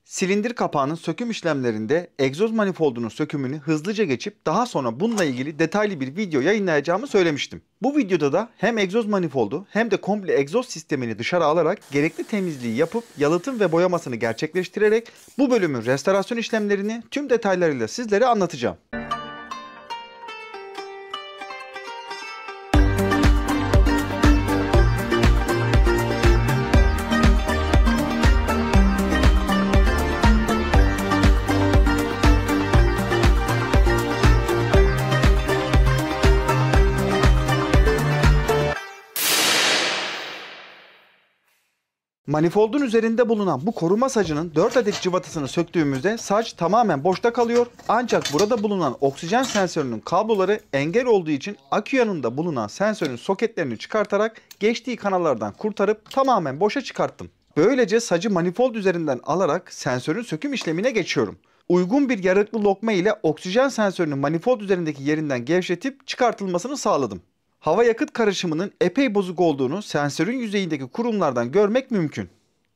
Silindir kapağının söküm işlemlerinde egzoz manifoldunun sökümünü hızlıca geçip daha sonra bununla ilgili detaylı bir video yayınlayacağımı söylemiştim. Bu videoda da hem egzoz manifoldu hem de komple egzoz sistemini dışarı alarak gerekli temizliği yapıp yalıtım ve boyamasını gerçekleştirerek bu bölümün restorasyon işlemlerini tüm detaylarıyla sizlere anlatacağım. Manifoldun üzerinde bulunan bu koruma sacının 4 adet cıvatasını söktüğümüzde saç tamamen boşta kalıyor. Ancak burada bulunan oksijen sensörünün kabloları engel olduğu için akü yanında bulunan sensörün soketlerini çıkartarak geçtiği kanallardan kurtarıp tamamen boşa çıkarttım. Böylece sacı manifold üzerinden alarak sensörün söküm işlemine geçiyorum. Uygun bir yarıklı lokma ile oksijen sensörünün manifold üzerindeki yerinden gevşetip çıkartılmasını sağladım. Hava yakıt karışımının epey bozuk olduğunu sensörün yüzeyindeki kurumlardan görmek mümkün.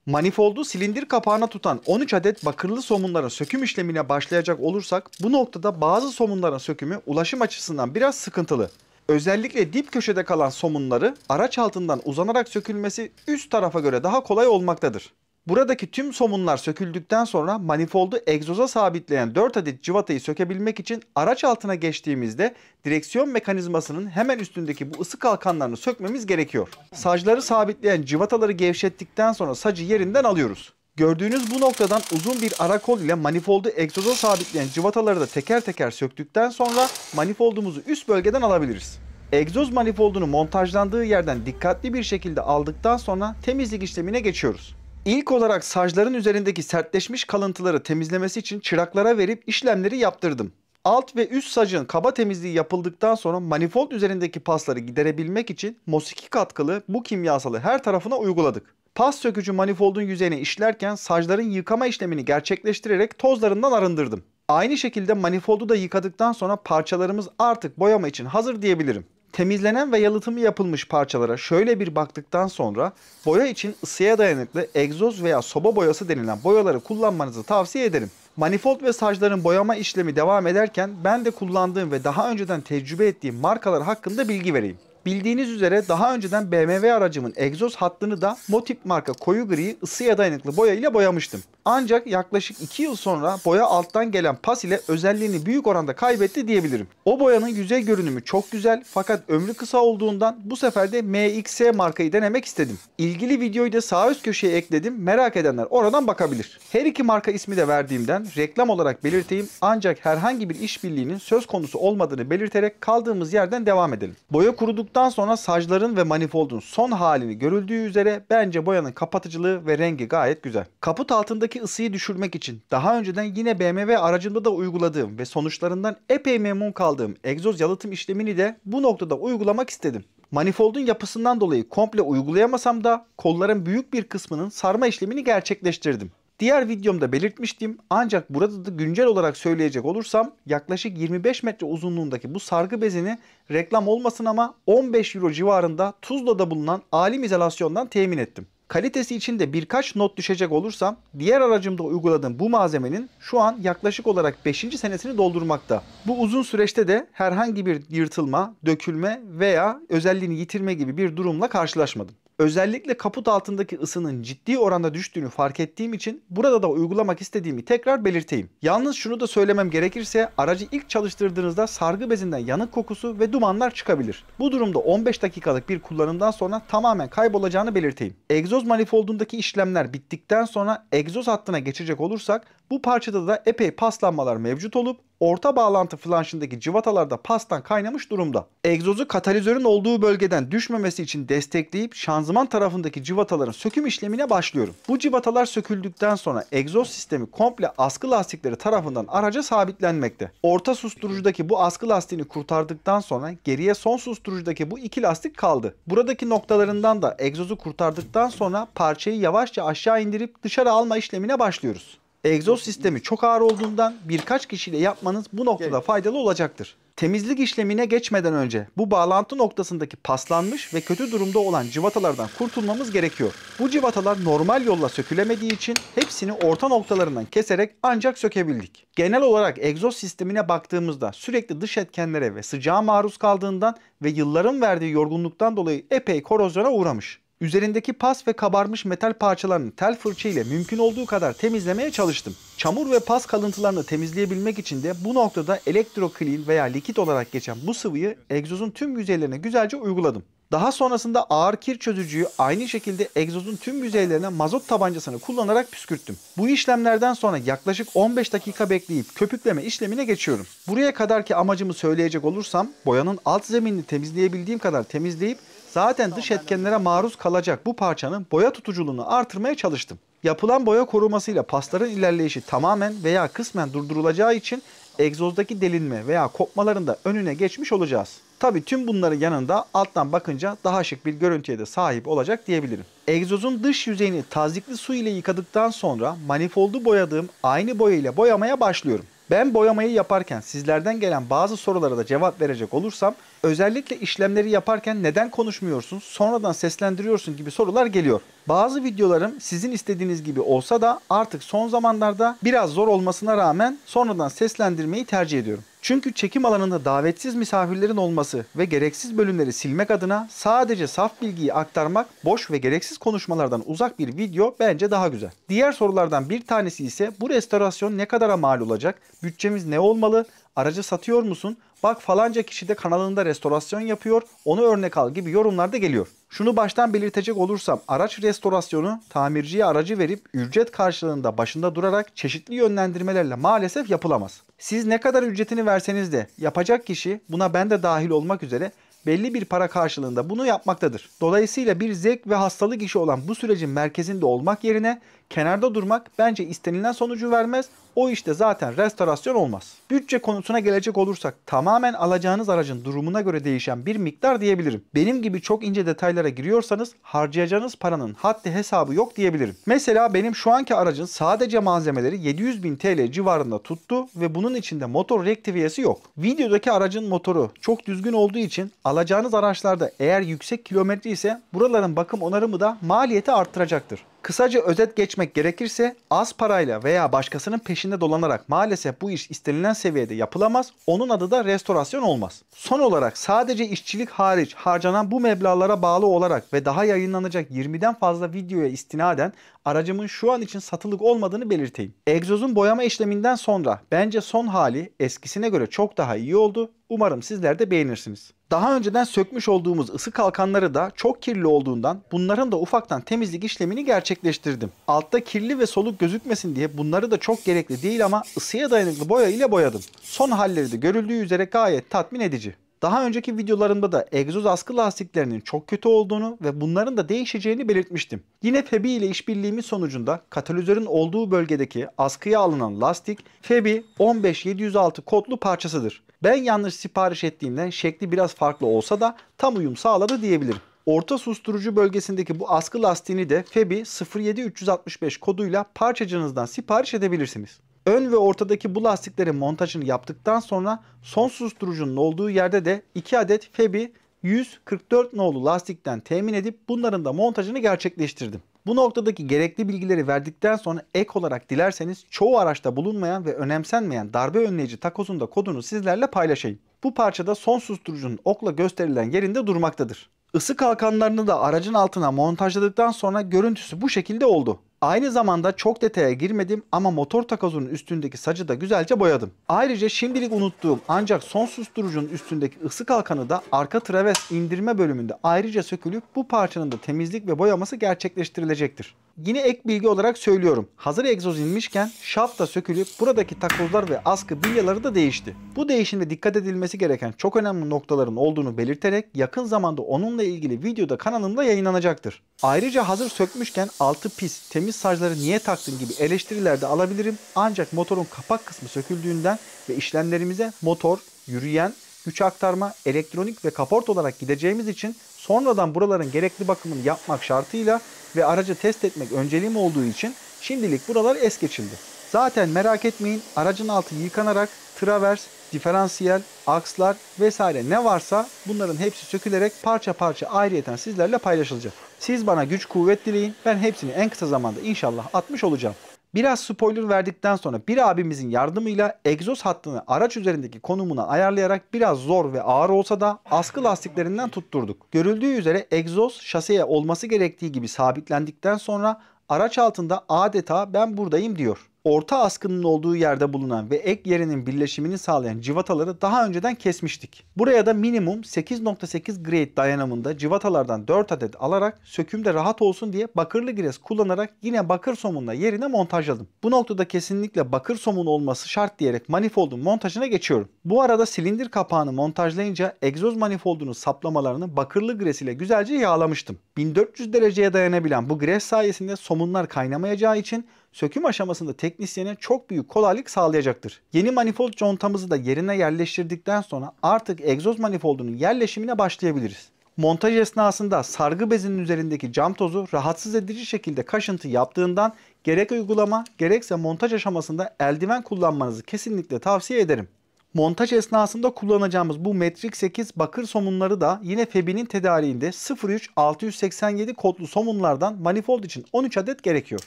Manifoldu silindir kapağına tutan 13 adet bakırlı somunların söküm işlemine başlayacak olursak bu noktada bazı somunların sökümü ulaşım açısından biraz sıkıntılı. Özellikle dip köşede kalan somunları araç altından uzanarak sökülmesi üst tarafa göre daha kolay olmaktadır. Buradaki tüm somunlar söküldükten sonra manifoldu egzoza sabitleyen 4 adet cıvatayı sökebilmek için araç altına geçtiğimizde direksiyon mekanizmasının hemen üstündeki bu ısı kalkanlarını sökmemiz gerekiyor. Sacları sabitleyen cıvataları gevşettikten sonra sacı yerinden alıyoruz. Gördüğünüz bu noktadan uzun bir ara kol ile manifoldu egzoza sabitleyen cıvataları da teker teker söktükten sonra manifoldumuzu üst bölgeden alabiliriz. Egzoz manifoldunu montajlandığı yerden dikkatli bir şekilde aldıktan sonra temizlik işlemine geçiyoruz. İlk olarak sacların üzerindeki sertleşmiş kalıntıları temizlemesi için çıraklara verip işlemleri yaptırdım. Alt ve üst sacın kaba temizliği yapıldıktan sonra manifold üzerindeki pasları giderebilmek için MOS2 katkılı bu kimyasalı her tarafına uyguladık. Pas sökücü manifoldun yüzeyine işlerken sacların yıkama işlemini gerçekleştirerek tozlarından arındırdım. Aynı şekilde manifoldu da yıkadıktan sonra parçalarımız artık boyama için hazır diyebilirim. Temizlenen ve yalıtımı yapılmış parçalara şöyle bir baktıktan sonra boya için ısıya dayanıklı egzoz veya soba boyası denilen boyaları kullanmanızı tavsiye ederim. Manifold ve sacların boyama işlemi devam ederken ben de kullandığım ve daha önceden tecrübe ettiğim markalar hakkında bilgi vereyim. Bildiğiniz üzere daha önceden BMW aracımın egzoz hattını da Motip marka koyu gri ısıya dayanıklı boya ile boyamıştım. Ancak yaklaşık 2 yıl sonra boya alttan gelen pas ile özelliğini büyük oranda kaybetti diyebilirim. O boyanın yüzey görünümü çok güzel fakat ömrü kısa olduğundan bu sefer de MXS markayı denemek istedim. İlgili videoyu da sağ üst köşeye ekledim, merak edenler oradan bakabilir. Her iki marka ismi de verdiğimden reklam olarak belirteyim ancak herhangi bir işbirliğinin söz konusu olmadığını belirterek kaldığımız yerden devam edelim. Boya kuruduktan sonra sacların ve manifoldun son halini görüldüğü üzere bence boyanın kapatıcılığı ve rengi gayet güzel. Kaput altındaki ısıyı düşürmek için daha önceden yine BMW aracımda da uyguladığım ve sonuçlarından epey memnun kaldığım egzoz yalıtım işlemini de bu noktada uygulamak istedim. Manifoldun yapısından dolayı komple uygulayamasam da kolların büyük bir kısmının sarma işlemini gerçekleştirdim. Diğer videomda belirtmiştim ancak burada da güncel olarak söyleyecek olursam yaklaşık 25 metre uzunluğundaki bu sargı bezini reklam olmasın ama 15 euro civarında Tuzla'da bulunan Alim İzolasyon'dan temin ettim. Kalitesi için de birkaç not düşecek olursam diğer aracımda uyguladığım bu malzemenin şu an yaklaşık olarak 5. senesini doldurmakta. Bu uzun süreçte de herhangi bir yırtılma, dökülme veya özelliğini yitirme gibi bir durumla karşılaşmadım. Özellikle kaput altındaki ısının ciddi oranda düştüğünü fark ettiğim için burada da uygulamak istediğimi tekrar belirteyim. Yalnız şunu da söylemem gerekirse aracı ilk çalıştırdığınızda sargı bezinden yanık kokusu ve dumanlar çıkabilir. Bu durumda 15 dakikalık bir kullanımdan sonra tamamen kaybolacağını belirteyim. Egzoz manifoldundaki işlemler bittikten sonra egzoz hattına geçecek olursak bu parçada da epey paslanmalar mevcut olup orta bağlantı flanşındaki cıvatalarda pastan kaynamış durumda. Egzozu katalizörün olduğu bölgeden düşmemesi için destekleyip şanzıman tarafındaki cıvataların söküm işlemine başlıyorum. Bu cıvatalar söküldükten sonra egzoz sistemi komple askı lastikleri tarafından araca sabitlenmekte. Orta susturucudaki bu askı lastiğini kurtardıktan sonra geriye son susturucudaki bu iki lastik kaldı. Buradaki noktalarından da egzozu kurtardıktan sonra parçayı yavaşça aşağı indirip dışarı alma işlemine başlıyoruz. Egzoz sistemi çok ağır olduğundan birkaç kişiyle yapmanız bu noktada faydalı olacaktır. Temizlik işlemine geçmeden önce bu bağlantı noktasındaki paslanmış ve kötü durumda olan cıvatalardan kurtulmamız gerekiyor. Bu cıvatalar normal yolla sökülemediği için hepsini orta noktalarından keserek ancak sökebildik. Genel olarak egzoz sistemine baktığımızda sürekli dış etkenlere ve sıcağa maruz kaldığından ve yılların verdiği yorgunluktan dolayı epey korozyona uğramış. Üzerindeki pas ve kabarmış metal parçalarını tel fırça ile mümkün olduğu kadar temizlemeye çalıştım. Çamur ve pas kalıntılarını temizleyebilmek için de bu noktada Electro Clean veya likit olarak geçen bu sıvıyı egzozun tüm yüzeylerine güzelce uyguladım. Daha sonrasında ağır kir çözücüyü aynı şekilde egzozun tüm yüzeylerine mazot tabancasını kullanarak püskürttüm. Bu işlemlerden sonra yaklaşık 15 dakika bekleyip köpükleme işlemine geçiyorum. Buraya kadarki amacımı söyleyecek olursam boyanın alt zeminini temizleyebildiğim kadar temizleyip zaten dış etkenlere maruz kalacak bu parçanın boya tutuculuğunu artırmaya çalıştım. Yapılan boya korumasıyla pasların ilerleyişi tamamen veya kısmen durdurulacağı için egzozdaki delinme veya kopmaların da önüne geçmiş olacağız. Tabi tüm bunların yanında alttan bakınca daha şık bir görüntüye de sahip olacak diyebilirim. Egzozun dış yüzeyini tazyikli su ile yıkadıktan sonra manifoldu boyadığım aynı boya ile boyamaya başlıyorum. Ben boyamayı yaparken sizlerden gelen bazı sorulara da cevap verecek olursam özellikle işlemleri yaparken neden konuşmuyorsun, sonradan seslendiriyorsun gibi sorular geliyor. Bazı videolarım sizin istediğiniz gibi olsa da artık son zamanlarda biraz zor olmasına rağmen sonradan seslendirmeyi tercih ediyorum. Çünkü çekim alanında davetsiz misafirlerin olması ve gereksiz bölümleri silmek adına sadece saf bilgiyi aktarmak, boş ve gereksiz konuşmalardan uzak bir video bence daha güzel. Diğer sorulardan bir tanesi ise bu restorasyon ne kadara mal olacak, bütçemiz ne olmalı, aracı satıyor musun, bak falanca kişi de kanalında restorasyon yapıyor, onu örnek al gibi yorumlar da geliyor. Şunu baştan belirtecek olursam araç restorasyonu tamirciye aracı verip ücret karşılığında başında durarak çeşitli yönlendirmelerle maalesef yapılamaz. Siz ne kadar ücretini verseniz de yapacak kişi, buna ben de dahil olmak üzere, belli bir para karşılığında bunu yapmaktadır. Dolayısıyla bir zevk ve hastalık işi olan bu sürecin merkezinde olmak yerine kenarda durmak bence istenilen sonucu vermez. O işte zaten restorasyon olmaz. Bütçe konusuna gelecek olursak tamamen alacağınız aracın durumuna göre değişen bir miktar diyebilirim. Benim gibi çok ince detaylara giriyorsanız harcayacağınız paranın haddi hesabı yok diyebilirim. Mesela benim şu anki aracın sadece malzemeleri 700.000 TL civarında tuttu ve bunun içinde motor rektifiyesi yok. Videodaki aracın motoru çok düzgün olduğu için alacağınız araçlarda eğer yüksek kilometre ise buraların bakım onarımı da maliyeti arttıracaktır. Kısaca özet geçmek gerekirse az parayla veya başkasının peşinde dolanarak maalesef bu iş istenilen seviyede yapılamaz. Onun adı da restorasyon olmaz. Son olarak sadece işçilik hariç harcanan bu meblağlara bağlı olarak ve daha yayınlanacak 20'den fazla videoya istinaden aracımın şu an için satılık olmadığını belirteyim. Egzozun boyama işleminden sonra bence son hali eskisine göre çok daha iyi oldu. Umarım sizler de beğenirsiniz. Daha önceden sökmüş olduğumuz ısı kalkanları da çok kirli olduğundan bunların da ufaktan temizlik işlemini gerçekleştirdim. Altta kirli ve soluk gözükmesin diye bunları da çok gerekli değil ama ısıya dayanıklı boya ile boyadım. Son halleri de görüldüğü üzere gayet tatmin edici. Daha önceki videolarımda da egzoz askı lastiklerinin çok kötü olduğunu ve bunların da değişeceğini belirtmiştim. Yine Febi ile işbirliğimiz sonucunda katalizörün olduğu bölgedeki askıya alınan lastik Febi 15706 kodlu parçasıdır. Ben yanlış sipariş ettiğimden şekli biraz farklı olsa da tam uyum sağladı diyebilirim. Orta susturucu bölgesindeki bu askı lastiğini de Febi 07365 koduyla parçacınızdan sipariş edebilirsiniz. Ön ve ortadaki bu lastiklerin montajını yaptıktan sonra son susturucunun olduğu yerde de 2 adet Febi 144 nolu lastikten temin edip bunların da montajını gerçekleştirdim. Bu noktadaki gerekli bilgileri verdikten sonra ek olarak dilerseniz çoğu araçta bulunmayan ve önemsenmeyen darbe önleyici takozun da kodunu sizlerle paylaşayım. Bu parçada son susturucunun okla gösterilen yerinde durmaktadır. Isı kalkanlarını da aracın altına montajladıktan sonra görüntüsü bu şekilde oldu. Aynı zamanda çok detaya girmedim ama motor takozunun üstündeki sacı da güzelce boyadım. Ayrıca şimdilik unuttuğum ancak son susturucunun üstündeki ısı kalkanı da arka traves indirme bölümünde ayrıca sökülüp bu parçanın da temizlik ve boyaması gerçekleştirilecektir. Yine ek bilgi olarak söylüyorum. Hazır egzoz inmişken şaft da sökülüp buradaki takozlar ve askı bilyaları da değişti. Bu değişimde dikkat edilmesi gereken çok önemli noktaların olduğunu belirterek yakın zamanda onunla ilgili videoda kanalımda yayınlanacaktır. Ayrıca hazır sökmüşken altı pis, temiz sacları niye taktın gibi eleştiriler de alabilirim. Ancak motorun kapak kısmı söküldüğünden ve işlemlerimize motor, yürüyen, güç aktarma, elektronik ve kaport olarak gideceğimiz için sonradan buraların gerekli bakımını yapmak şartıyla ve aracı test etmek önceliğim olduğu için şimdilik buralar es geçildi. Zaten merak etmeyin, aracın altı yıkanarak travers, diferansiyel, akslar vesaire ne varsa bunların hepsi sökülerek parça parça ayrıyeten sizlerle paylaşılacak. Siz bana güç kuvvet dileyin, ben hepsini en kısa zamanda inşallah atmış olacağım. Biraz spoiler verdikten sonra bir abimizin yardımıyla egzoz hattını araç üzerindeki konumuna ayarlayarak biraz zor ve ağır olsa da askı lastiklerinden tutturduk. Görüldüğü üzere egzoz şaseye olması gerektiği gibi sabitlendikten sonra araç altında adeta ben buradayım diyor. Orta askının olduğu yerde bulunan ve ek yerinin birleşimini sağlayan cıvataları daha önceden kesmiştik. Buraya da minimum 8.8 grade dayanımında cıvatalardan 4 adet alarak sökümde rahat olsun diye bakırlı gres kullanarak yine bakır somunla yerine montajladım. Bu noktada kesinlikle bakır somun olması şart diyerek manifoldun montajına geçiyorum. Bu arada silindir kapağını montajlayınca egzoz manifoldunun saplamalarını bakırlı gres ile güzelce yağlamıştım. 1400 dereceye dayanabilen bu gres sayesinde somunlar kaynamayacağı için söküm aşamasında teknisyene çok büyük kolaylık sağlayacaktır. Yeni manifold contamızı da yerine yerleştirdikten sonra artık egzoz manifoldunun yerleşimine başlayabiliriz. Montaj esnasında sargı bezinin üzerindeki cam tozu rahatsız edici şekilde kaşıntı yaptığından gerek uygulama gerekse montaj aşamasında eldiven kullanmanızı kesinlikle tavsiye ederim. Montaj esnasında kullanacağımız bu metrik 8 bakır somunları da yine Febi'nin tedariğinde 03687 kodlu somunlardan manifold için 13 adet gerekiyor.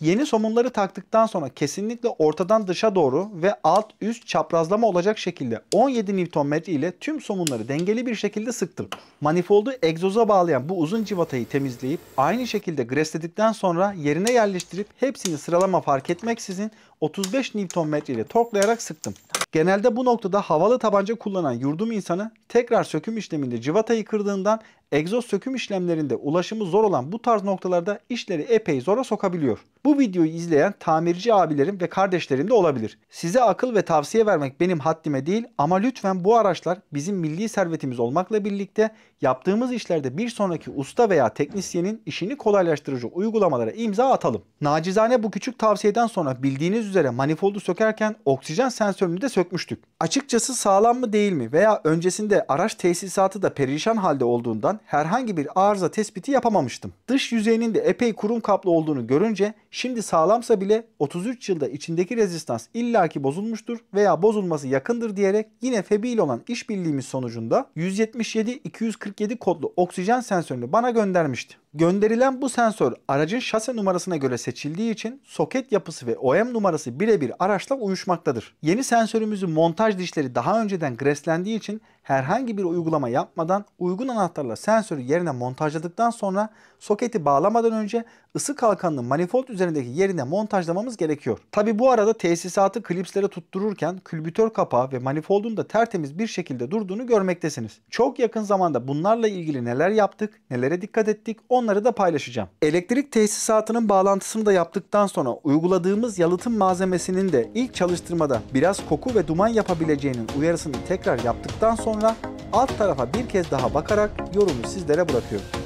Yeni somunları taktıktan sonra kesinlikle ortadan dışa doğru ve alt üst çaprazlama olacak şekilde 17 Nm ile tüm somunları dengeli bir şekilde sıktım. Manifoldu egzoza bağlayan bu uzun civatayı temizleyip aynı şekilde gresledikten sonra yerine yerleştirip hepsini sıralama fark etmeksizin 35 Nm ile torklayarak sıktım. Genelde bu noktada havalı tabanca kullanan yurdum insanı tekrar söküm işleminde civatayı kırdığından egzoz söküm işlemlerinde ulaşımı zor olan bu tarz noktalarda işleri epey zora sokabiliyor. Bu videoyu izleyen tamirci abilerim ve kardeşlerim de olabilir. Size akıl ve tavsiye vermek benim haddime değil ama lütfen bu araçlar bizim milli servetimiz olmakla birlikte yaptığımız işlerde bir sonraki usta veya teknisyenin işini kolaylaştırıcı uygulamalara imza atalım. Nacizane bu küçük tavsiyeden sonra bildiğiniz üzere manifoldu sökerken oksijen sensörünü de sökmüştük. Açıkçası sağlam mı değil mi veya öncesinde araç tesisatı da perişan halde olduğundan herhangi bir arıza tespiti yapamamıştım. Dış yüzeyinin de epey kurum kaplı olduğunu görünce şimdi sağlamsa bile 33 yılda içindeki rezistans illaki bozulmuştur veya bozulması yakındır diyerek yine Febi ile olan işbirliğimiz sonucunda 177-247 kodlu oksijen sensörünü bana göndermişti. Gönderilen bu sensör aracın şase numarasına göre seçildiği için soket yapısı ve OEM numarası birebir araçla uyuşmaktadır. Yeni sensörümüzün montaj dişleri daha önceden greslendiği için herhangi bir uygulama yapmadan uygun anahtarla sensörü yerine montajladıktan sonra soketi bağlamadan önce ısı kalkanının manifold üzerindeki yerine montajlamamız gerekiyor. Tabi bu arada tesisatı klipslere tuttururken külbütör kapağı ve manifoldun da tertemiz bir şekilde durduğunu görmektesiniz. Çok yakın zamanda bunlarla ilgili neler yaptık, nelere dikkat ettik onları da paylaşacağım. Elektrik tesisatının bağlantısını da yaptıktan sonra uyguladığımız yalıtım malzemesinin de ilk çalıştırmada biraz koku ve duman yapabileceğinin uyarısını tekrar yaptıktan sonra alt tarafa bir kez daha bakarak yorumu sizlere bırakıyorum.